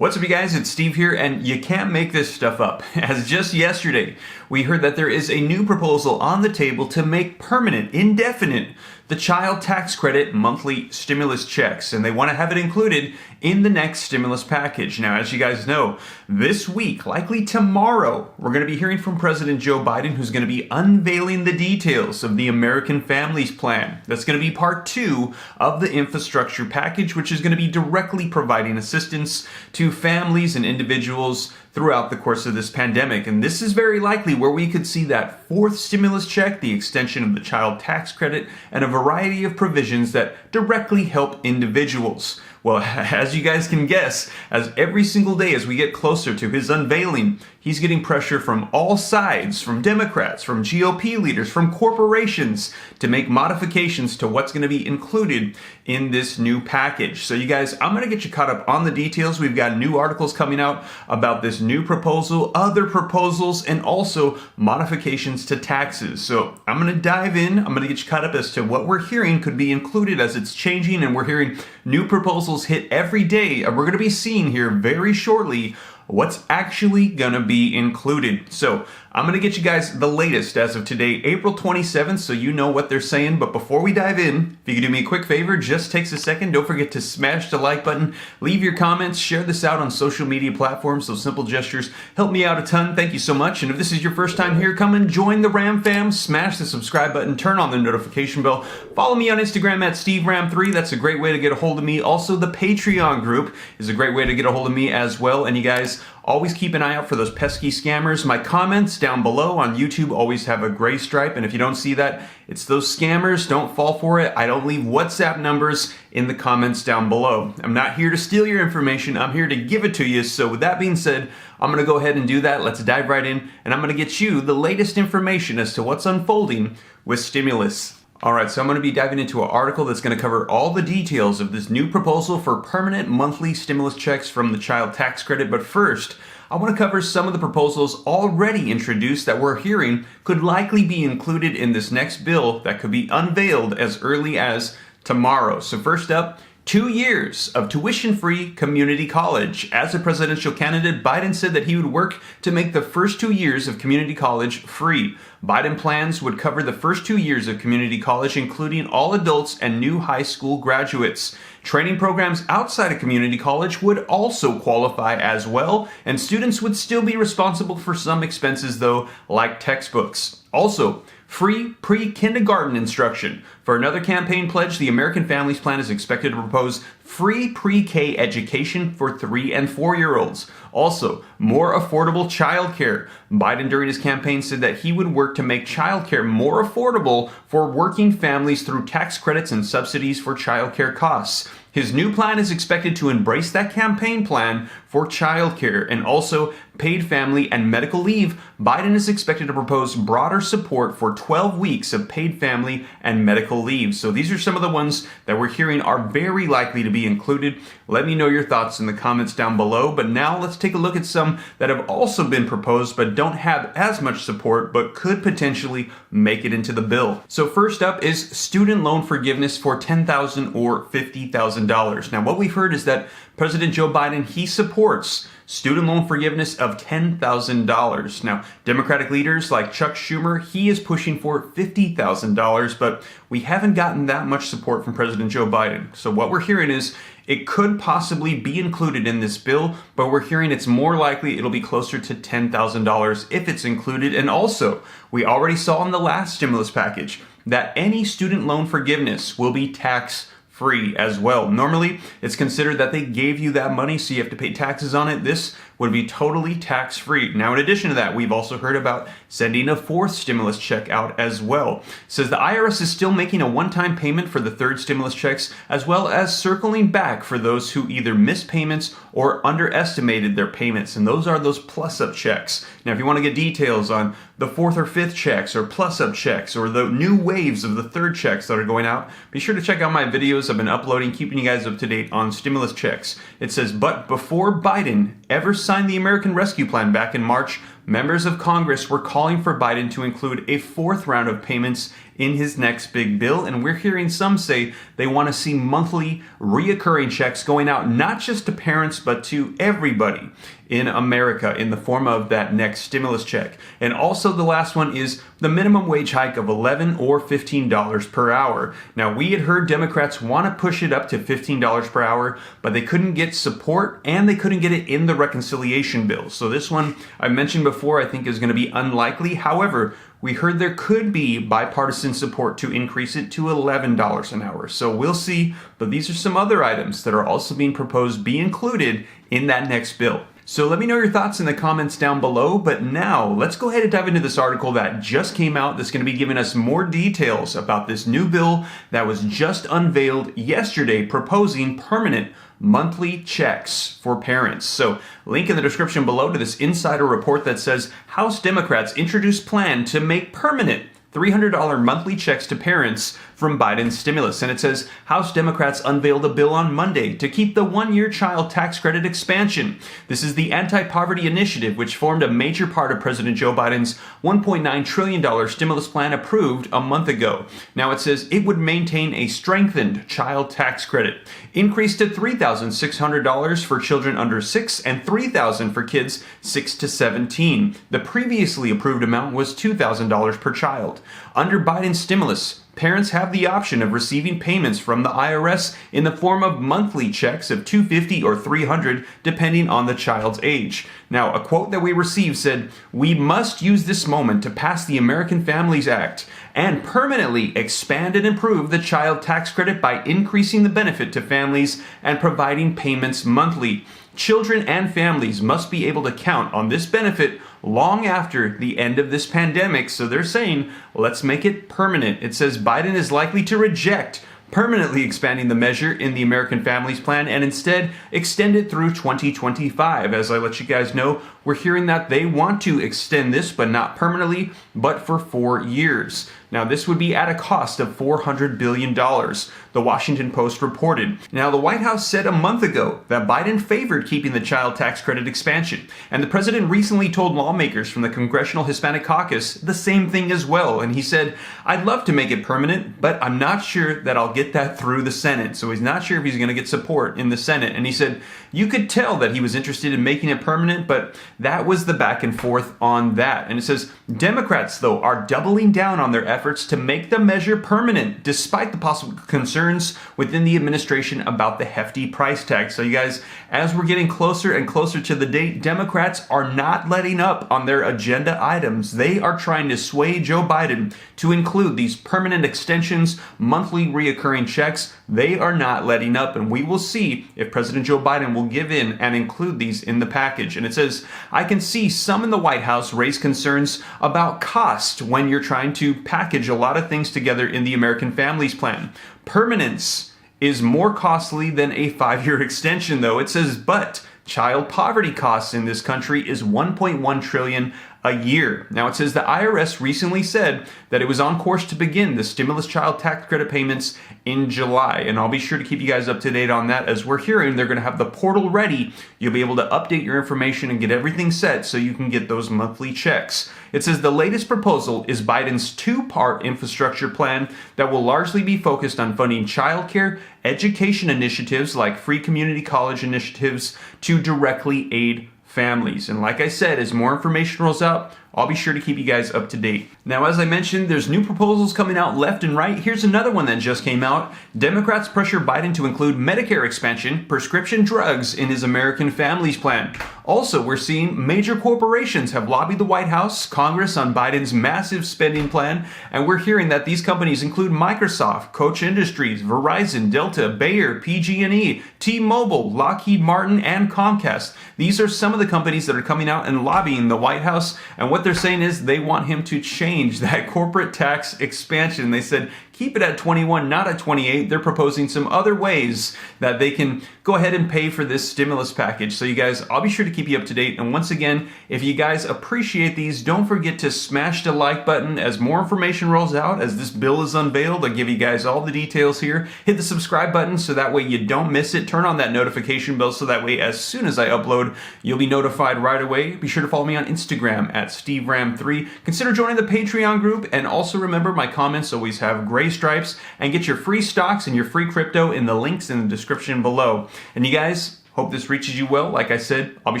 What's up, you guys? It's Steve here, and you can't make this stuff up. As just yesterday, we heard that there is a new proposal on the table to make permanent, indefinite, the child tax credit monthly stimulus checks, and they want to have it included in the next stimulus package. Now, as you guys know, this week, likely tomorrow, we're going to be hearing from President Joe Biden, who's going to be unveiling the details of the American Families Plan. That's going to be part 2 of the infrastructure package, which is going to be directly providing assistance to families and individuals throughout the course of this pandemic. And this is very likely where we could see that 4th stimulus check, the extension of the child tax credit, and a variety of provisions that directly help individuals. Well, as you guys can guess, as every single day as we get closer to his unveiling, he's getting pressure from all sides, from Democrats, from GOP leaders, from corporations, to make modifications to what's going to be included in this new package. So you guys, I'm going to get you caught up on the details. We've got new articles coming out about this new proposal, other proposals, and also modifications to taxes. So I'm going to dive in. I'm going to get you caught up as to what we're hearing could be included as it's changing, and we're hearing new proposals hit every day, and we're going to be seeing here very shortly what's actually going to be included. So I'm going to get you guys the latest as of today, April 27th, so you know what they're saying. But before we dive in, if you could do me a quick favor, just takes a second. Don't forget to smash the like button, leave your comments, share this out on social media platforms. Those simple gestures help me out a ton. Thank you so much. And if this is your first time here, come and join the Ram fam. Smash the subscribe button, turn on the notification bell. Follow me on Instagram at SteveRam3. That's a great way to get a hold of me. Also, the Patreon group is a great way to get a hold of me as well. And you guys, always keep an eye out for those pesky scammers. My comments down below on YouTube always have a gray stripe, and if you don't see that, it's those scammers. Don't fall for it. I don't leave WhatsApp numbers in the comments down below. I'm not here to steal your information. I'm here to give it to you. So with that being said, I'm going to go ahead and do that. Let's dive right in, and I'm going to get you the latest information as to what's unfolding with stimulus. Alright, so I'm going to be diving into an article that's going to cover all the details of this new proposal for permanent monthly stimulus checks from the child tax credit. But first, I want to cover some of the proposals already introduced that we're hearing could likely be included in this next bill that could be unveiled as early as tomorrow. So first up, 2 years of tuition-free community college. As a presidential candidate, Biden said that he would work to make the first 2 years of community college free. Biden plans would cover the first 2 years of community college, including all adults and new high school graduates. Training programs outside of community college would also qualify as well, and students would still be responsible for some expenses, though, like textbooks. Also, free pre-kindergarten instruction. For another campaign pledge, the American Families Plan is expected to propose free pre-K education for 3 and 4-year-olds. Also, more affordable childcare. Biden, during his campaign, said that he would work to make childcare more affordable for working families through tax credits and subsidies for childcare costs. His new plan is expected to embrace that campaign plan for childcare and also paid family and medical leave. Biden is expected to propose broader support for 12 weeks of paid family and medical leave. So these are some of the ones that we're hearing are very likely to be included. Let me know your thoughts in the comments down below. But now let's take a look at some that have also been proposed but don't have as much support but could potentially make it into the bill. So first up is student loan forgiveness for $10,000 or $50,000. Now, what we've heard is that President Joe Biden, he supports student loan forgiveness of $10,000. Now, Democratic leaders like Chuck Schumer, he is pushing for $50,000, but we haven't gotten that much support from President Joe Biden. So what we're hearing is it could possibly be included in this bill, but we're hearing it's more likely it'll be closer to $10,000 if it's included. And also, we already saw in the last stimulus package that any student loan forgiveness will be tax-free as well. Normally, it's considered that they gave you that money, so you have to pay taxes on it. This would be totally tax-free. Now, in addition to that, we've also heard about sending a 4th stimulus check out as well. It says the IRS is still making a one-time payment for the 3rd stimulus checks, as well as circling back for those who either missed payments or underestimated their payments, and those are those plus-up checks. Now, if you want to get details on the 4th or 5th checks or plus-up checks or the new waves of the 3rd checks that are going out, be sure to check out my videos I've been uploading, keeping you guys up to date on stimulus checks. It says, but before Biden ever signed the American Rescue Plan back in March, members of Congress were calling for Biden to include a fourth round of payments in his next big bill, and we're hearing some say they want to see monthly reoccurring checks going out not just to parents but to everybody in America in the form of that next stimulus check. And also the last one is the minimum wage hike of $11 or $15 per hour. Now, we had heard Democrats want to push it up to $15 per hour, but they couldn't get support and they couldn't get it in the reconciliation bill. So this one I mentioned before I think is going to be unlikely. However, we heard there could be bipartisan support to increase it to $11 an hour. So we'll see, but these are some other items that are also being proposed be included in that next bill. So let me know your thoughts in the comments down below, but now let's go ahead and dive into this article that just came out that's going to be giving us more details about this new bill that was just unveiled yesterday proposing permanent monthly checks for parents. So link in the description below to this insider report that says House Democrats introduce plan to make permanent $300 monthly checks to parents from Biden's stimulus. And it says House Democrats unveiled a bill on Monday to keep the one-year child tax credit expansion. This is the anti-poverty initiative, which formed a major part of President Joe Biden's $1.9 trillion stimulus plan approved a month ago. Now it says it would maintain a strengthened child tax credit, increased to $3,600 for children under 6 and $3,000 for kids 6 to 17. The previously approved amount was $2,000 per child. Under Biden's stimulus, parents have the option of receiving payments from the IRS in the form of monthly checks of $250 or $300 depending on the child's age. Now, a quote that we received said, "We must use this moment to pass the American Families Act and permanently expand and improve the child tax credit by increasing the benefit to families and providing payments monthly. Children and families must be able to count on this benefit long after the end of this pandemic." So they're saying, let's make it permanent. It says Biden is likely to reject permanently expanding the measure in the American Families Plan and instead extend it through 2025. As I let you guys know, we're hearing that they want to extend this, but not permanently, but for 4 years. Now, this would be at a cost of $400 billion, the Washington Post reported. Now, the White House said a month ago that Biden favored keeping the child tax credit expansion, and the president recently told lawmakers from the Congressional Hispanic Caucus the same thing as well. And he said, "I'd love to make it permanent, but I'm not sure that I'll get that through the Senate." So he's not sure if he's going to get support in the Senate. And he said, you could tell that he was interested in making it permanent, but that was the back and forth on that. And it says, Democrats, though, are doubling down on their efforts to make the measure permanent, despite the possible concerns within the administration about the hefty price tag. So you guys, as we're getting closer and closer to the date, Democrats are not letting up on their agenda items. They are trying to sway Joe Biden to include these permanent extensions, monthly reoccurring checks. They are not letting up, and we will see if President Joe Biden will give in and include these in the package. And it says, I can see some in the White House raise concerns about cost when you're trying to package a lot of things together in the American Families Plan. Permanence is more costly than a 5-year extension, though. It says, but child poverty costs in this country is $1.1 trillion a year. Now, it says the IRS recently said that it was on course to begin the stimulus child tax credit payments in July. And I'll be sure to keep you guys up to date on that. As we're hearing, they're going to have the portal ready. You'll be able to update your information and get everything set so you can get those monthly checks. It says the latest proposal is Biden's 2-part infrastructure plan that will largely be focused on funding childcare, education initiatives like free community college initiatives to directly aid families. And like I said, as more information rolls out, I'll be sure to keep you guys up to date. Now, as I mentioned, there's new proposals coming out left and right. Here's another one that just came out. Democrats pressure Biden to include Medicare expansion, prescription drugs in his American Families Plan. Also, we're seeing major corporations have lobbied the White House, Congress on Biden's massive spending plan, and we're hearing that these companies include Microsoft, Koch Industries, Verizon, Delta, Bayer, PG&E, T-Mobile, Lockheed Martin, and Comcast. These are some of the companies that are coming out and lobbying the White House, and what they're saying is they want him to change that corporate tax expansion. They said, keep it at 21, not at 28. They're proposing some other ways that they can go ahead and pay for this stimulus package. So you guys, I'll be sure to keep you up to date. And once again, if you guys appreciate these, don't forget to smash the like button as more information rolls out, as this bill is unveiled. I'll give you guys all the details here. Hit the subscribe button so that way you don't miss it. Turn on that notification bell so that way as soon as I upload, you'll be notified right away. Be sure to follow me on Instagram at SteveRam3. Consider joining the Patreon group, and also remember my comments always have gray stripes, and get your free stocks and your free crypto in the links in the description below. And you guys, hope this reaches you well. Like I said, I'll be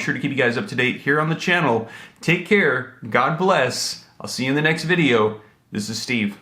sure to keep you guys up to date here on the channel. Take care. God bless. I'll see you in the next video. This is Steve.